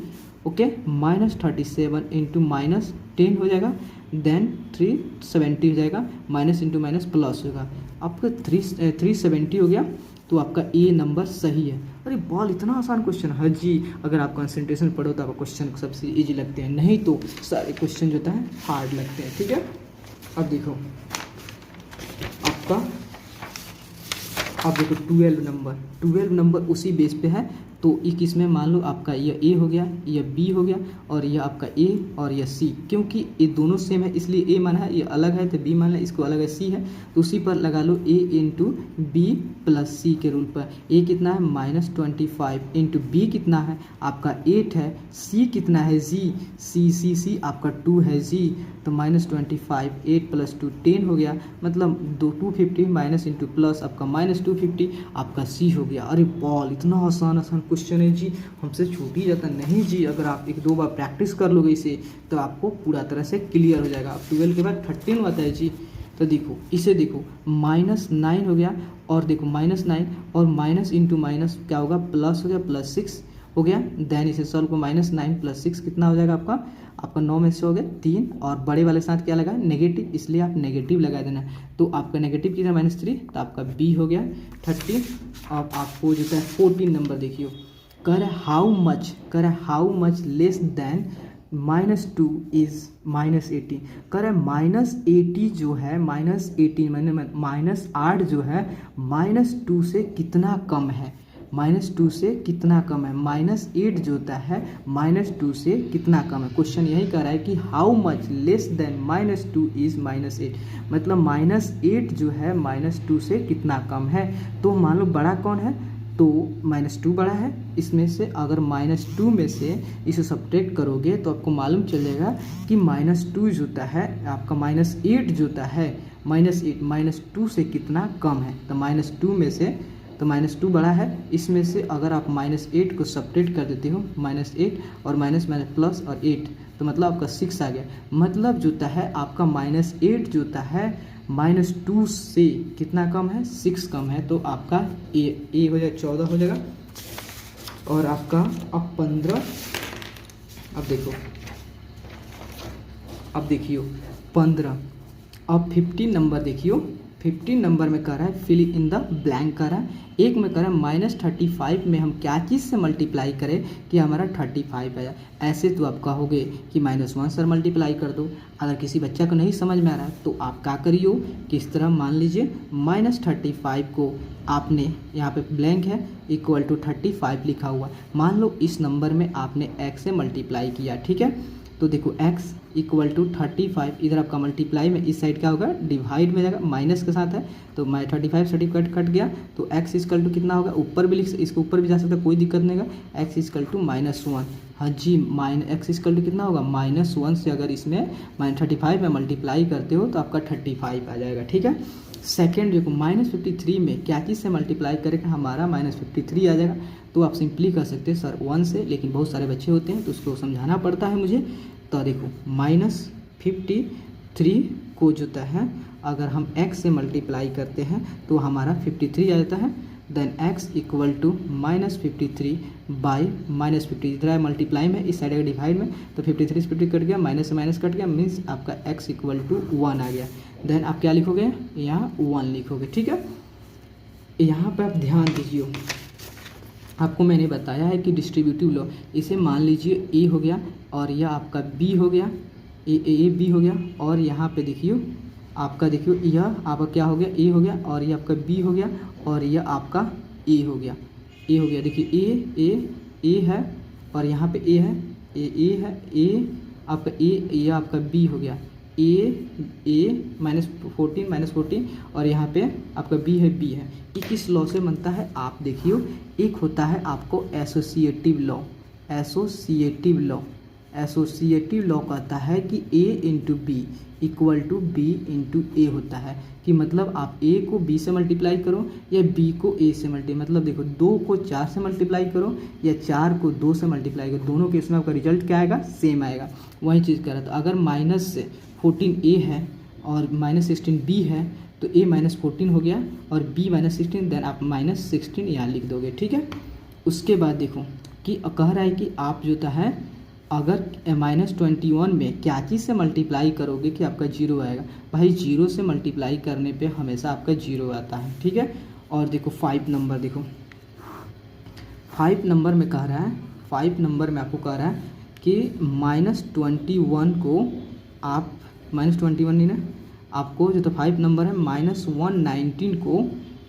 ओके, -37 इंटू -10 हो जाएगा, देन 370 हो जाएगा, माइनस इंटू माइनस प्लस होगा, आपका 370 हो गया। तो आपका ए नंबर सही है। अरे बॉल इतना आसान क्वेश्चन है जी। अगर आप कंसंट्रेशन पढ़ो तो आपका क्वेश्चन सबसे इजी लगते हैं, नहीं तो सारे क्वेश्चन जो होता है हार्ड लगते हैं। ठीक है, अब देखो आपका, अब देखो 12 नंबर उसी बेस पे है। तो 21 में मान लो आपका यह ए हो गया, यह बी हो गया, और यह आपका ए और यह सी, क्योंकि ये दोनों सेम है इसलिए ए माना है, ये अलग है तो बी मान है, इसको अलग है सी है, तो उसी पर लगा लो ए इंटू बी प्लस सी के रूल पर। ए कितना है -25 इंटू बी कितना है आपका 8 है, सी कितना है जी, सी आपका 2 है जी, तो -25 8 + 2 10 हो गया, मतलब 250 माइनस इंटू प्लस आपका -250 आपका सी हो गया। अरे बॉल इतना आसान क्वेश्चन है जी, हमसे छूट ही जाता नहीं जी। अगर आप 1-2 बार प्रैक्टिस कर लोगे इसे तो आपको पूरा तरह से क्लियर हो जाएगा। अब 12 के बाद 13 आता है जी। तो देखो इसे देखो -9 हो गया, और देखो -9 और माइनस इंटू माइनस क्या होगा प्लस हो गया, +6 हो गया। देन इसे सॉल्व को -9 + 6 कितना हो जाएगा आपका 9 में से हो गया 3, और बड़े वाले साथ क्या लगा नेगेटिव, इसलिए आप नेगेटिव लगा देना। तो आपका नेगेटिव कितना -3, तो आपका बी हो गया 30। अब आपको जो है 14 नंबर देखियो, कर how much less than -2 is -18। कर -80 जो है -18 मैंने -8 जो है -2 से कितना कम है, -2 से कितना कम है, -8 जो होता है -2 से कितना कम है। क्वेश्चन यही कह रहा है कि how much less than -2 is -8, मतलब -8 जो है -2 से कितना कम है। तो मान लो बड़ा कौन है, तो -2 बड़ा है। इसमें से अगर -2 में से इसे सब्ट्रैक्ट करोगे तो आपको मालूम चलेगा कि -2 जो होता है आपका -8 जो होता है -8 -2 से कितना कम है। तो -2 में से तो -2 बड़ा है, इसमें से अगर आप -8 को सब्ट्रैक्ट कर देते हो, -8 और माइनस प्लस और 8, तो मतलब आपका 6 आ गया। मतलब जो होता है आपका -8 जो होता है -2 से कितना कम है, 6 कम है। तो आपका ए हो जाएगा 14 हो जाएगा, और आपका अब 15। अब देखियो 15। अब 15 नंबर देखियो, 15 नंबर में कह रहा है फिल इन द ब्लैंक कर रहा है। एक में कह रहा है -35 में हम क्या चीज़ से मल्टीप्लाई करें कि हमारा 35 आया। ऐसे तो आप कहोगे कि -1 से मल्टीप्लाई कर दो। अगर किसी बच्चा को नहीं समझ में आ रहा है तो आप क्या करियो, किस तरह मान लीजिए -35 को आपने यहाँ पे ब्लैंक है इक्वल टू 35 लिखा हुआ, मान लो इस नंबर में आपने x से मल्टीप्लाई किया, ठीक है। तो देखो x इक्वल टू 35, इधर आपका मल्टीप्लाई में इस साइड क्या होगा डिवाइड में जाएगा, माइनस के साथ है तो 35 सर्टिफिकेट कट गया, तो x इक्वल टू कितना होगा, ऊपर भी इसको ऊपर भी जा सकता है, कोई दिक्कत नहीं होगा। x इक्वल टू -1, हाँ जी x इक्वल टू कितना होगा -1 से अगर इसमें -35 में मल्टीप्लाई करते हो तो आपका 35 आ जाएगा, ठीक है। सेकेंड देखो -53 में क्या चीज़ से मल्टीप्लाई करेगा, हमारा -53 आ जाएगा। तो आप सिंपली कर सकते हैं सर 1 से, लेकिन बहुत सारे बच्चे होते हैं तो उसको समझाना पड़ता है मुझे। तो देखो -53 को जो है अगर हम x से मल्टीप्लाई करते हैं तो हमारा 53 आ जाता है। Then x equal to -53 by -50, इधर है मल्टीप्लाई में, इस साइड है डिवाइड में, तो 53 से 50 कट गया, माइनस से माइनस कट गया, मीन्स आपका x इक्वल टू 1 आ गया। देन आप क्या लिखोगे, यहाँ 1 लिखोगे, ठीक है। यहाँ पे आप ध्यान दीजिए, आपको मैंने बताया है कि डिस्ट्रीब्यूटिव लॉ, इसे मान लीजिए a हो गया और यह आपका b हो गया, a b हो गया, और यहाँ पे देखिए आपका यह आपका क्या हो गया, a हो गया, और ये आपका b हो गया, और यह आपका a हो गया, देखिए a है, और यहाँ पे a है, a है, a आपका a, ये आपका b हो गया, a -14 और यहाँ पे आपका b है, ये किस लॉ से बनता है आप देखिए। एक होता है आपको एसोसिएटिव लॉ कहता है कि a into B equal to b into A होता है, कि मतलब आप a को b से मल्टीप्लाई करो या b को a से मल्टीप्लाई, मतलब देखो 2 को 4 से मल्टीप्लाई करो या 4 को 2 से मल्टीप्लाई करो, दोनों केस में आपका रिजल्ट क्या आएगा, सेम आएगा। वही चीज़ कर रहा था, अगर -14a है और -16b है तो a -14 हो गया और b -16, देन आप -16 यहाँ लिख दोगे, ठीक है। उसके बाद देखो कि कह रहा है कि आप जो है अगर -21 में क्या चीज़ से मल्टीप्लाई करोगे कि आपका 0 आएगा, भाई 0 से मल्टीप्लाई करने पे हमेशा आपका 0 आता है, ठीक है। और देखो 5 नंबर, देखो 5 नंबर में कह रहा है, 5 नंबर में आपको कह रहा है कि -21 को आप -21 नहीं ना, आपको जो तो 5 नंबर है -119 को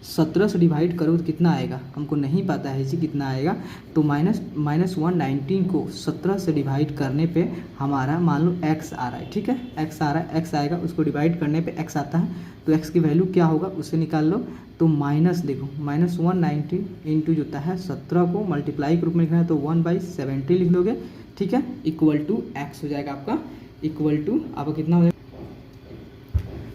17 से डिवाइड करो तो कितना आएगा, हमको नहीं पता है इसी कितना आएगा। तो -119 को 17 से डिवाइड करने पे हमारा मान लो x आ रहा है, ठीक है, x आ रहा है, x आएगा, उसको डिवाइड करने पे x आता है, तो x की वैल्यू क्या होगा उससे निकाल लो। तो माइनस देखो -119 इंटू जो है 17 को मल्टीप्लाई के रूप में लिखना है तो 1/70 लिख लोगे, ठीक है, इक्वल टू x हो जाएगा आपका, इक्वल टू आपका कितना हो जाएगा।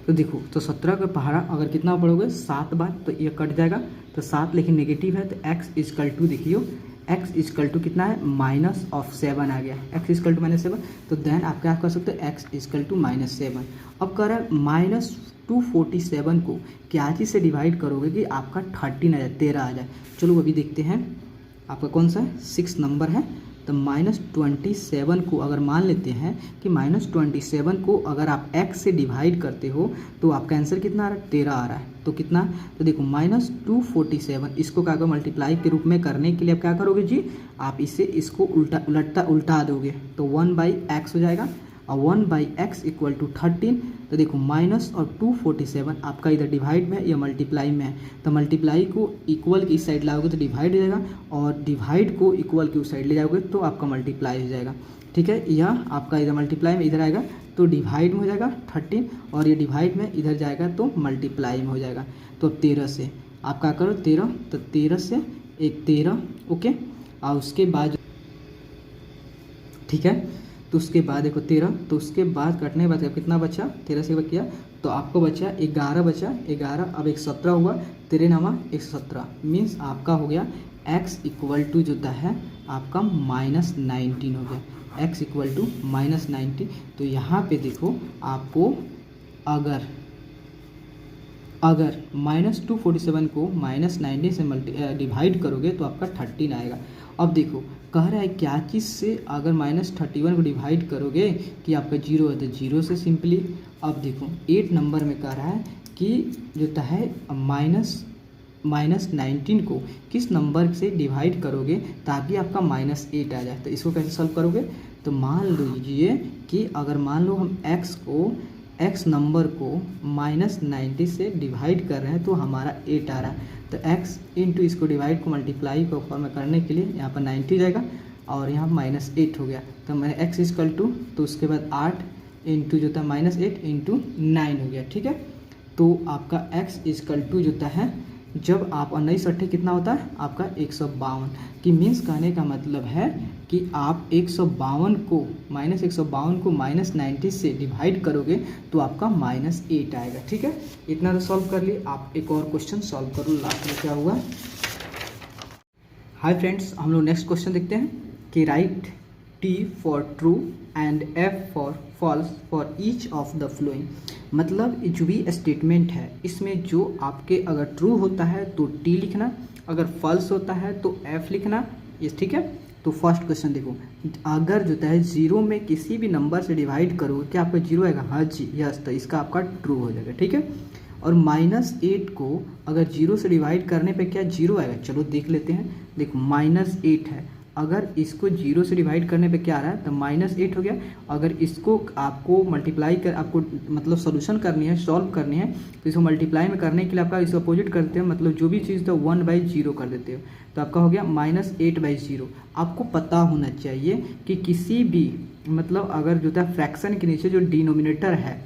तो देखो तो 17 का पहाड़ा अगर कितना पढ़ोगे 7 बार तो ये कट जाएगा, तो 7 लेकिन नेगेटिव है, तो x इजकल टू देखियो, x इजकल टू कितना है -7 आ गया, x इजकल टू -7, तो देन आप क्या कर सकते हो, x इजकल टू -7। अब कह रहा है -247 को क्या चीज़ से डिवाइड करोगे कि आपका 13 आ जाए, 13 आ जाए। चलो अभी देखते हैं आपका कौन सा है, 6 नंबर है। तो -27 को अगर मान लेते हैं कि -27 को अगर आप x से डिवाइड करते हो तो आपका आंसर कितना आ रहा है, 13 आ रहा है। तो कितना, तो देखो -247 इसको क्या मल्टीप्लाई के रूप में करने के लिए आप क्या करोगे जी, आप इसको उल्टा दोगे तो 1/x हो जाएगा, और 1/x इक्वल टू 13। तो देखो माइनस और 247 आपका इधर डिवाइड में या मल्टीप्लाई में है, तो मल्टीप्लाई को इक्वल की इस साइड लाओगे तो डिवाइड हो जाएगा, और डिवाइड को इक्वल की उस साइड ले जाओगे तो आपका मल्टीप्लाई हो जाएगा, ठीक है। यह आपका इधर मल्टीप्लाई में इधर आएगा तो डिवाइड में हो जाएगा 13, और ये डिवाइड में इधर जाएगा तो मल्टीप्लाई में हो जाएगा। तो अब 13 से आप क्या करो 13, तो 13 से एक 13, ओके, और उसके बाद ठीक है, तो उसके बाद देखो 13, तो उसके बाद कटने के बाद कितना बचा, 13 से किया तो आपको बचा 11 बचा, 11, अब एक 17 हुआ, 13 नामा 117, मीन्स आपका हो गया x इक्वल टू जो है आपका -19 हो गया, x इक्वल टू -19। तो यहाँ पे देखो आपको अगर -247 को -19 से डिवाइड करोगे तो आपका 13 आएगा। अब देखो कह रहा है क्या चीज़ से अगर -31 को डिवाइड करोगे कि आपका 0 है, तो 0 से सिंपली। अब देखो 8 नंबर में कह रहा है कि जो है -19 को किस नंबर से डिवाइड करोगे ताकि आपका -8 आ जाए। तो इसको कैसे सॉल्व करोगे, तो मान लीजिए कि अगर मान लो हम x नंबर को -90 से डिवाइड कर रहे हैं तो हमारा 8 आ रहा है, तो x इंटू इसको डिवाइड को मल्टीप्लाई को फॉर्म में करने के लिए यहाँ पर 90 जाएगा और यहाँ -8 हो गया। तो मैंने x इक्वल टू, तो उसके बाद 8 इंटू जो था -8 इंटू 9 हो गया, ठीक है। तो आपका x इक्वल टू जो है जब आप 19 अट्ठे कितना होता है आपका 152 की मीन्स कहने का मतलब है कि आप 152 को -90 से डिवाइड करोगे तो आपका -8 आएगा। ठीक है, इतना तो सॉल्व कर लिए। आप एक और क्वेश्चन सॉल्व करो, लास्ट में क्या हुआ। हाय फ्रेंड्स, हम लोग नेक्स्ट क्वेश्चन देखते हैं कि write T for true and F for false for each of the following. मतलब जो भी स्टेटमेंट है इसमें जो आपके अगर ट्रू होता है तो T लिखना, अगर फॉल्स होता है तो F लिखना। ये ठीक है। तो फर्स्ट क्वेश्चन देखो, अगर जो है 0 में किसी भी नंबर से डिवाइड करोगे क्या आपका 0 आएगा? हाँ जी, यस, तो इसका आपका ट्रू हो जाएगा। ठीक है। और -8 को अगर 0 से डिवाइड करने पे क्या 0 आएगा? चलो देख लेते हैं। देखो -8 है, अगर इसको 0 से डिवाइड करने पे क्या आ रहा है? तो -8 हो गया। अगर इसको आपको मल्टीप्लाई कर आपको मतलब सोल्यूशन करनी है, सॉल्व करनी है, तो इसको मल्टीप्लाई में करने के लिए आपका इसको अपोजिट करते हो, मतलब जो भी चीज़ तो 1/0 कर देते हो, तो आपका हो गया -8/0। आपको पता होना चाहिए कि किसी भी मतलब अगर जो है फ्रैक्शन के नीचे जो डिनोमिनेटर है,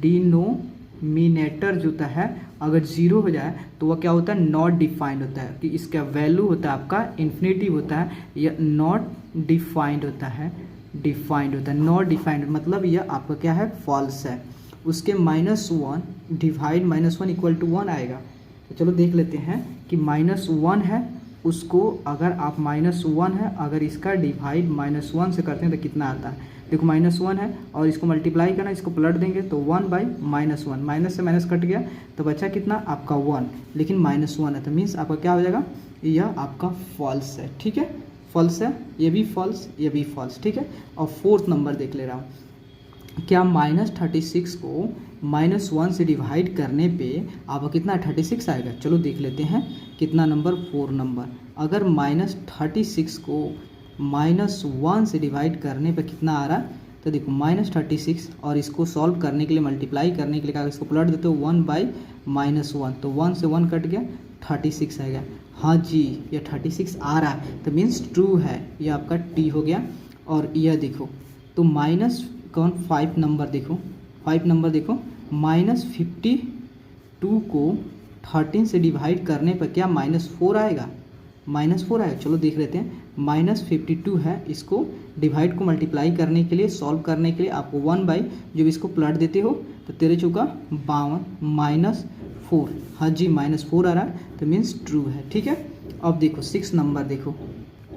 डिनोमिनेटर जो है अगर 0 हो जाए तो वह क्या होता है? नॉट डिफाइंड होता है, कि इसका वैल्यू होता है आपका इन्फिनिटिव होता है, या नॉट डिफाइंड होता है, डिफाइंड होता है। नॉट डिफाइंड मतलब यह आपका क्या है? फॉल्स है। उसके -1 डिवाइड -1 इक्वल टू 1 आएगा। तो चलो देख लेते हैं कि -1 है, उसको अगर आप -1 है, अगर इसका डिवाइड -1 से करते हैं तो कितना आता है? देखो -1 है और इसको मल्टीप्लाई करना, इसको पलट देंगे तो 1/-1, माइनस से माइनस कट गया तो बचा कितना आपका 1, लेकिन -1 है तो मीन्स आपका क्या हो जाएगा? यह आपका फॉल्स है। ठीक है, फॉल्स है, ये भी फॉल्स, ये भी फॉल्स। ठीक है। और फोर्थ नंबर देख ले रहा हूँ, क्या -36 को -1 से डिवाइड करने पे आपका कितना 36 आएगा? चलो देख लेते हैं कितना नंबर, 4 नंबर। अगर -36 को -1 से डिवाइड करने पे कितना आ रहा है? तो देखो -36 और इसको सॉल्व करने के लिए मल्टीप्लाई करने के लिए क्या इसको पलट देते हो 1/-1, तो 1 से 1 कट गया, 36 आएगा। हाँ जी, ये 36 आ रहा है तो मीन्स ट्रू है, ये आपका टी हो गया। और यह देखो तो -5 नंबर देखो, 5 नंबर देखो, -52 को 13 से डिवाइड करने पर क्या -4 आएगा? -4 आएगा। चलो देख लेते हैं। -52 है, इसको डिवाइड को मल्टीप्लाई करने के लिए, सॉल्व करने के लिए आपको 1/, जब इसको पलट देते हो तो 13 चौका 52 -4। हाँ जी, -4 आ रहा है तो मीन्स ट्रू है। ठीक है। अब देखो 6 नंबर देखो,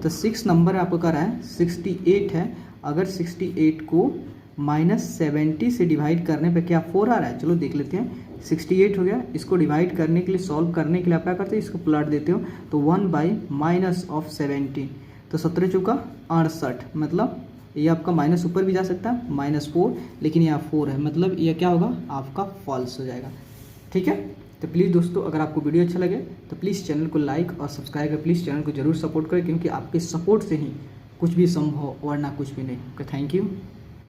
तो 6 नंबर आपको कर रहा है 68 है, अगर 68 को -70 से डिवाइड करने पे क्या 4 आ रहा है? चलो देख लेते हैं। 68 हो गया, इसको डिवाइड करने के लिए, सॉल्व करने के लिए आप क्या करते हो? इसको पलट देते हो तो 1/-17, तो 17 चौका 68, मतलब ये आपका माइनस ऊपर भी जा सकता है -4, लेकिन यहाँ 4 है, मतलब यह क्या होगा? आपका फॉल्स हो जाएगा। ठीक है। तो प्लीज़ दोस्तों, अगर आपको वीडियो अच्छा लगे तो प्लीज़ चैनल को लाइक और सब्सक्राइब करें। प्लीज़ चैनल को जरूर सपोर्ट करें, क्योंकि आपके सपोर्ट से ही कुछ भी संभव, वरना कुछ भी नहीं। Okay, thank you.